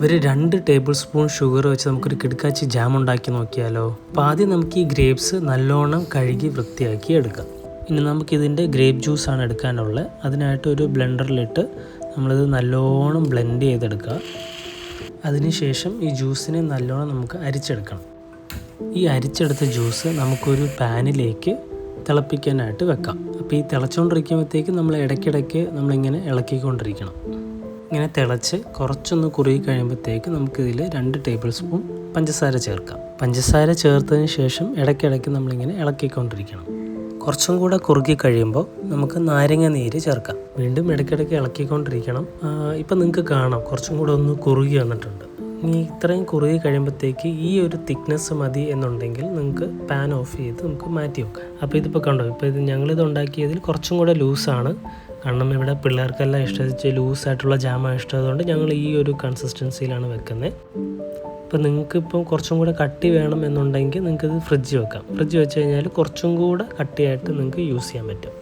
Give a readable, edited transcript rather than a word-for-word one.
ഒരു 2 table spoon sugar വെച്ച് നമുക്കൊരു കിടക്കാച്ചി ജാം ഉണ്ടാക്കി നോക്കിയാലോ. അപ്പോൾ ആദ്യം നമുക്ക് ഈ ഗ്രേപ്സ് നല്ലോണം കഴുകി വൃത്തിയാക്കി എടുക്കാം. ഇനി നമുക്കിതിൻ്റെ ഗ്രേപ്പ് ജ്യൂസാണ് എടുക്കാനുള്ളത്. അതിനായിട്ട് ഒരു ബ്ലെൻഡറിലിട്ട് നമ്മളിത് നല്ലോണം ബ്ലെൻഡ് ചെയ്തെടുക്കുക. അതിനുശേഷം ഈ ജ്യൂസിനെ നല്ലോണം നമുക്ക് അരിച്ചെടുക്കണം. ഈ അരിച്ചെടുത്ത ജ്യൂസ് നമുക്കൊരു പാനിലേക്ക് തിളപ്പിക്കാനായിട്ട് വെക്കാം. അപ്പോൾ ഈ തിളച്ചുകൊണ്ടിരിക്കുമ്പോഴത്തേക്ക് നമ്മൾ ഇടയ്ക്കിടയ്ക്ക് നമ്മളിങ്ങനെ ഇളക്കിക്കൊണ്ടിരിക്കണം. ഇങ്ങനെ തിളച്ച് കുറച്ചൊന്ന് കുറുകി കഴിയുമ്പോഴത്തേക്ക് നമുക്കിതിൽ 2 ടേബിൾ സ്പൂൺ പഞ്ചസാര ചേർക്കാം. പഞ്ചസാര ചേർത്തതിന് ശേഷം ഇടയ്ക്കിടയ്ക്ക് നമ്മളിങ്ങനെ ഇളക്കിക്കൊണ്ടിരിക്കണം. കുറച്ചും കൂടെ കുറുകി കഴിയുമ്പോൾ നമുക്ക് നാരങ്ങ നീര് ചേർക്കാം. വീണ്ടും ഇടയ്ക്കിടയ്ക്ക് ഇളക്കിക്കൊണ്ടിരിക്കണം. ഇപ്പം നിങ്ങൾക്ക് കാണാം കുറച്ചും കൂടെ ഒന്ന് കുറുകി വന്നിട്ടുണ്ട്. ഇനി ഇത്രയും കുറുകി കഴിയുമ്പോഴത്തേക്ക് ഈ ഒരു തിക്നെസ് മതി എന്നുണ്ടെങ്കിൽ നിങ്ങൾക്ക് പാൻ ഓഫ് ചെയ്ത് നമുക്ക് മാറ്റി വെക്കാം. അപ്പോൾ ഇതിപ്പോൾ കണ്ടോ, ഇപ്പോൾ ഞങ്ങളിത് ഉണ്ടാക്കിയതിൽ കുറച്ചും കൂടെ ലൂസാണ്. കാരണം ഇവിടെ പിള്ളേർക്കെല്ലാം ഇഷ്ടം ലൂസായിട്ടുള്ള ജാമാണ് ഇഷ്ടമായതുകൊണ്ട് ഞങ്ങൾ ഈ ഒരു കൺസിസ്റ്റൻസിയിലാണ് വെക്കുന്നത്. ഇപ്പോൾ നിങ്ങൾക്കിപ്പം കുറച്ചും കൂടെ കട്ടി വേണം എന്നുണ്ടെങ്കിൽ നിങ്ങൾക്കിത് ഫ്രിഡ്ജ് വെക്കാം. ഫ്രിഡ്ജ് വെച്ച് കഴിഞ്ഞാൽ കുറച്ചും കൂടെ കട്ടിയായിട്ട് നിങ്ങൾക്ക് യൂസ് ചെയ്യാൻ പറ്റും.